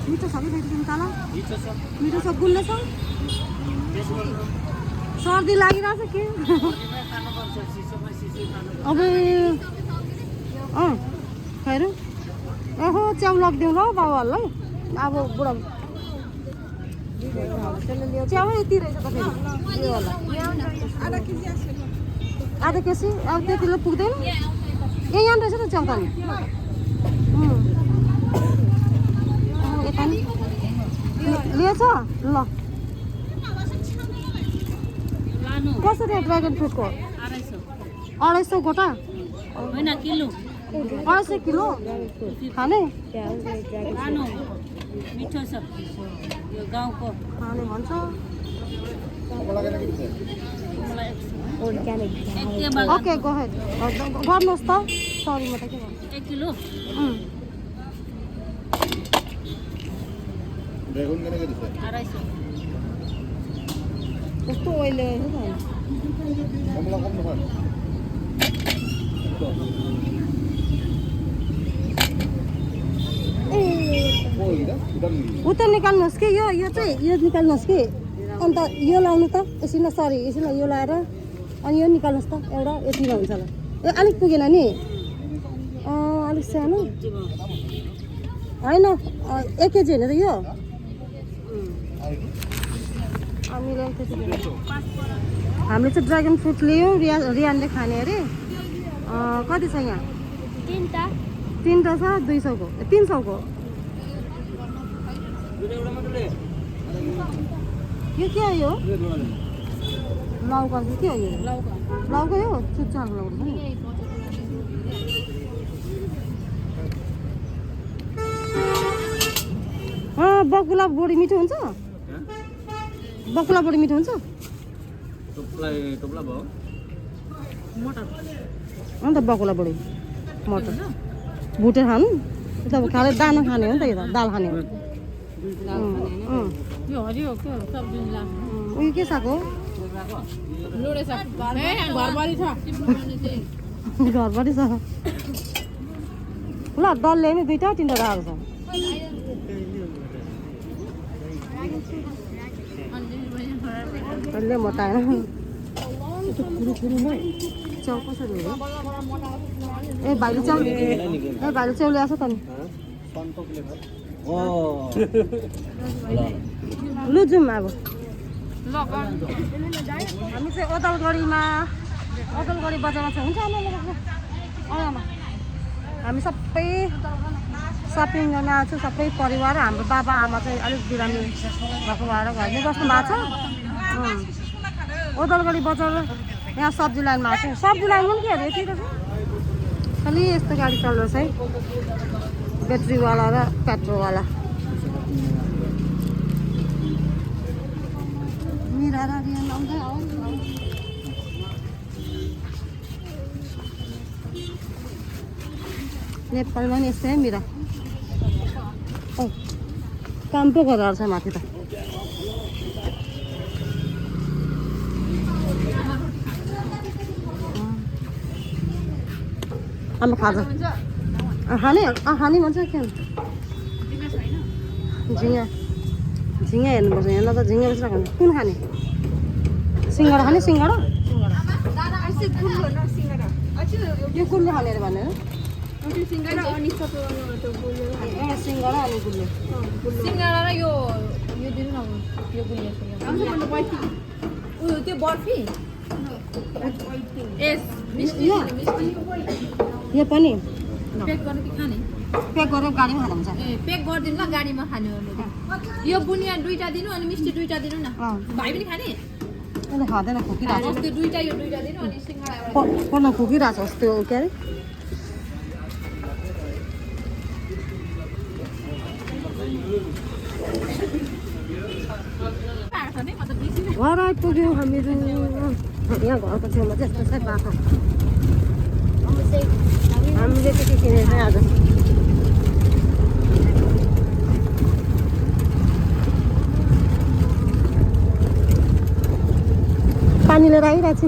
मिठो छ कि भेटिदिनु तल मिठो छ गुल्ले छ सर्दी लागिरहेछ के अब खैर ओहो च्याउ लगिदिउँ ल बाबाहरूलाई अब बुढा च्याउ यति रहेछ त फेरि यो होला आधा केजी अब त्यतिले पुग्दैन ए यहाँ रहेछ त च्याउ त यता नि लिएछ ल कसरी ड्रागन फ्रुटको 250 गोटा होइन किलो 250 किलो खाने मिठो छ यो गाउँको खाने भन्छ ओके गो हेड गर्नुहोस् त सरी म त के भन्छु 1 किलो ड्रैगन करने के दिशा 250 कस्तो ओइले हो त कमला कम नभर उता निकाल्नुहोस् कि यो चाहिँ यो निकाल्नुहोस् कि अन्त यो लाउनु त एकछिन सरी एकछिन यो लाएर अनि यो निकाल्नुहोस् त एउटा यतिमा हुन्छ होला ए अलिक पुगेन नि अलिक सानो होइन 1 केजी होइन त यो हामीले चाहिँ ड्रागन फ्रुट लियौँ रियानले खाने अरे कति छ यहाँ तीनटा छ 200 को 300 को यो के हो यो लौका के हो यो लौका हो चुच्चाको लौका छ नि बकुला बडी मिठो हुन्छ बकुला बडी मिठो हुन्छ टोपला भयो अन्त बकुला बडी मटर भुटेर खानु त खाले दाना खाने हो नि त यो त दाल खाने हो यो हरियो के सब्जी उयो के साग हो लोडे साग घरबारी छ घरबारी छ ल डल्ले नि 2टा 3टा राखेको छ डल्ले मोटाएन च्याउ कसरी हो ए भाइले च्याउ ल्याएको छ त नि लु जाउँ अब हामी चाहिँ ओदलगढी बजारमा छ हुन्छ आमा हामी सबै सपिङ गर्न आएको छु सबै परिवार हाम्रो बाबा आमा चाहिँ अलिक बिरामी भएको भएर घरमै बस्नु भएको छ ओदलगढी बजार यहाँ सब्जी लाइनमा आएको छु सब्जी लाइन पनि के अरे यति रहेछ खालि यस्तो गाडी चल्दो रहेछ है ब्याट्रीवाला र पेट्रोलवाला मिरा र रियान आउँदै नेपालमा नि यस्तै मिरा काम पो गरेर छ माथि त आमा खाजा खाने भन्छ के झिँगा हेर्नुपर्छ यहाँ न त झिँगा बेच्न खाने कुन खाने सिङ्गडा खाने सिङ्गडा यो गुल्ले खाने अरे भनेर सिङ्गडा अनि गुल्ले सिङ्गडा र यो दिनु न यो गुलिया उयो त्यो बर्फी यो पनि पेक गरेर कि खाने पेक गरेर गाडीमा खानु हुन्छ ए पेक गरिदिनु ल गाडीमा खाने हो यो बुनिया 2टा दिनु अनि मिस्टी 2टा दिनु न भाइ पनि खाने अहिले खाँदैन खोकिरहेको छ त्यो 2टा यो 2टा दिनु अनि सिङ्गडा एउटा पर्न खोकिरहेको छ त्यो के अरे घर आइपुग्यौँ हामीहरू यहाँ घरको छेउमा चाहिँ यस्तो छ बाटो हामीले चाहिँ के किनेको छ आज पानी लिएर आइरहेको छु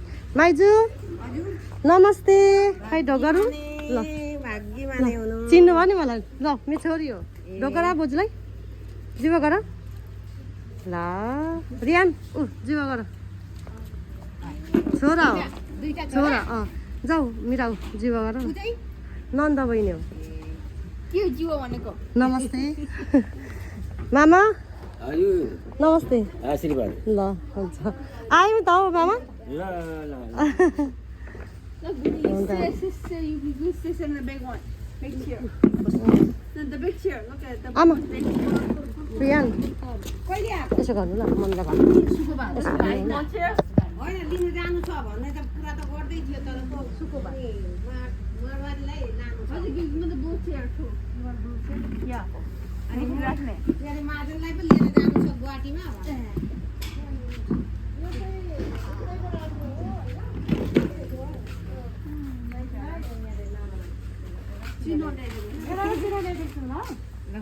माइजू नमस्ते खै ढोगरु ल चिन्नु भयो नि मलाई ल मेरो छोरी हो ढोगरा बोजूलाई जिवा गर ल रियान जिवा गर छोरा हो छोरा जाऊ मिराउ जिवा गर नन्दा बहिनी हो के जिउ भनेको नमस्ते मामा नमस्ते आशीर्वाद ल हुन्छ आयौँ त हो मामा ल ल Look, you can sit in the big one. Big chair. The big chair. Look at the आमा big chair. रियान यसो गर्नु ल मनलाई भन्नु One chair? होइन लिनु जानु छ भन्ने त पुरा त गर्दै थियो तर सुको भयो मारवारीलाई लानु छ I'll give you the blue chair too. You want a blue chair? Yeah. अनि राख्ने त्यहाँ मादललाई पनि लिएर जानु छ गुवाहाटीमा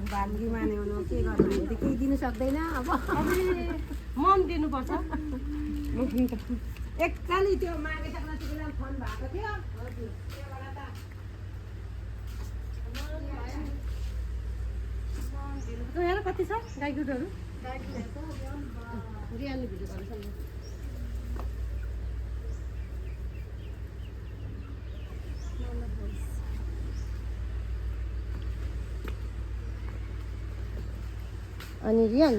बाल्गी माने हुनु के गर्नु हामी त केही दिनु सक्दैन अब मन दिनुपर्छ एकचाली त्यो माघे सङ्क्रान्तिको बेला फोन भएको थियो हेर कति छ गाई दुधहरू रियानले भिडियो गर्छ अनि रियान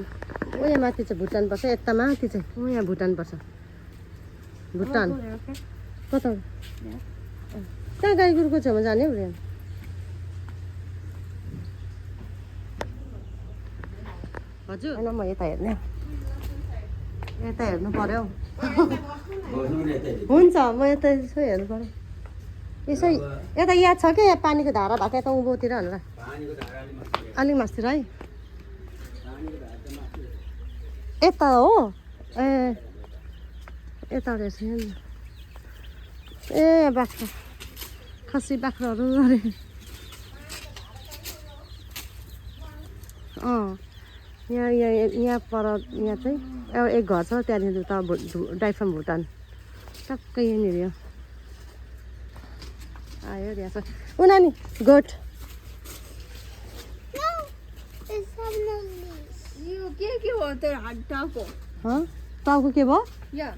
उयो माथि चाहिँ भुटान पर्छ यता माथि चाहिँ यहाँ भुटान पर्छ भुटान कता कहाँ गाई गोरुको छेउमा जाने हौ रियान हजुर होइन म यता हेर्ने यता हेर्नु पर्यो हुन्छ म यता यसो हेर्नु पर्यो यसो यता याद छ क्या यहाँ पानीको धारा भएको यता उँभोतिर होला अलिक मासतिर है यता हो ए यता रहेछ ए बाख्रा खसी बाख्राहरू अरे यहाँ पर यहाँ चाहिँ एउटा एक घर छ त्यहाँदेखि उता डाइफाम भुटान टक्कै यहाँनिर हो आयो यहाँ छ ऊ नानी गोठ के हो त्यो टाउको टाउको के भयो Yeah.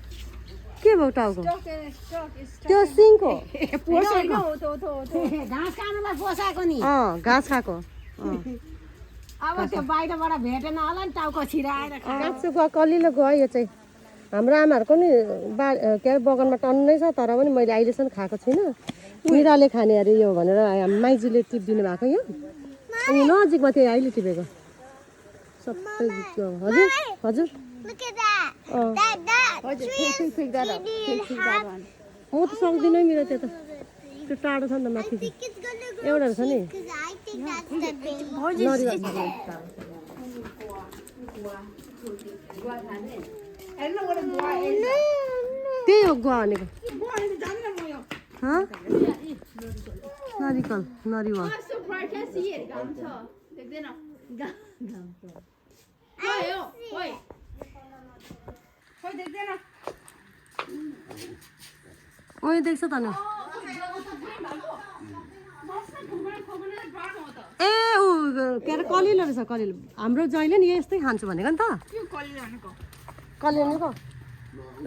के भयो टाउको Stock is त्यो सिङको घाँस खानुलाई पोसाएको नि घाँस खाएको अब त्यो बाहिरबाट भेटेन होला नि टाउको छिराएर काँचो गुवा कलिलो गुवा यो चाहिँ हाम्रो आमाहरूको नि के अरे बगानमा टन्नै छ तर पनि मैले अहिलेसम्म खाएको छुइनँ मिराले खाने अरे यो भनेर माइजूले टिपिदिनु भएको यो अनि नजिकमा थियो अहिले टिपेको सबै हजुर हजुर म त सक्दिनँ मेरो त्यो त त्यो टाढो छ नि त माथि एउटा छ नि त्यही हो गुवा भनेको नरिकल नरिवल so bright, can't see it. ओए देख्छ त न ए ऊ के अरे कलिलो रहेछ कलिलो हाम्रो जहिले नि यस्तै खान्छु भनेको नि त कलिलो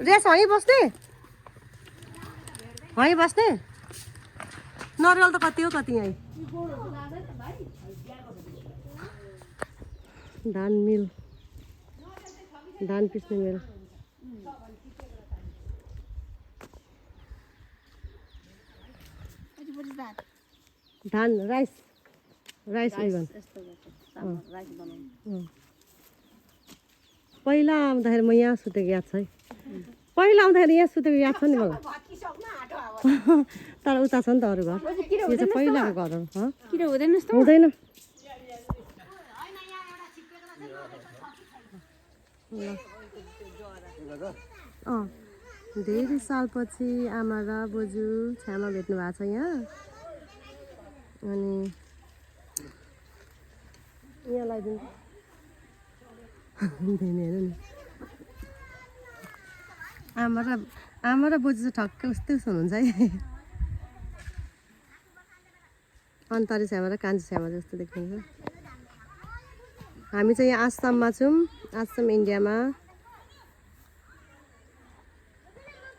रेस है बस्ने है बस्ने नरिवल त कति हो कति यहीँ धान मिल धान पिस्ने मिल धान राइस राइस इभन पहिला आउँदाखेरि म यहाँ सुतेको याद छ है पहिला आउँदाखेरि यहाँ सुतेको याद छ नि मलाई तर उता छ नि त अरू घर यो चाहिँ पहिलाको घरहरू हुँदैन धेरै सालपछि आमा र बोजू छ्यामा भेट्नु भएको छ यहाँ अनि यहाँ लगाइदिनु हेर्नु नि आमा र बोजू चाहिँ ठक्कै उस्तै हुनुहुन्छ है अन्तरी छ्यामा र कान्छी छ्यामा जस्तो देखिन्छ हामी चाहिँ यहाँ आसाममा छौँ आसाम इन्डियामा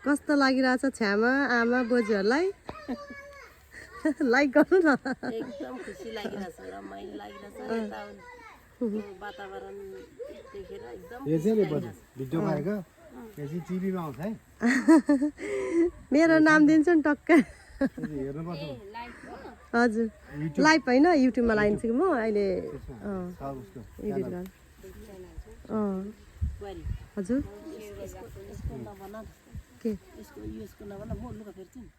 कस्तो लागिरहेछ छ्यामा आमा बोजूहरूलाई लाइक गर्नु न एकदम खुसी लागिरहेछ रमाइलो लागिरहेछ यता वातावरण देखेर एकदम यो चाहिँ नि भिडियो पाएको यो चाहिँ टिभीमा आउँछ है मेरो नाम दिन्छु नि टक्कै हेर्नुपर्छ हजुर लाइभ होइन युट्युबमा लाइन्छ कि म अहिले उसको एडिट गर्नु हजुर यसको नभन के यसको नभन म लुगा फेर्छु नि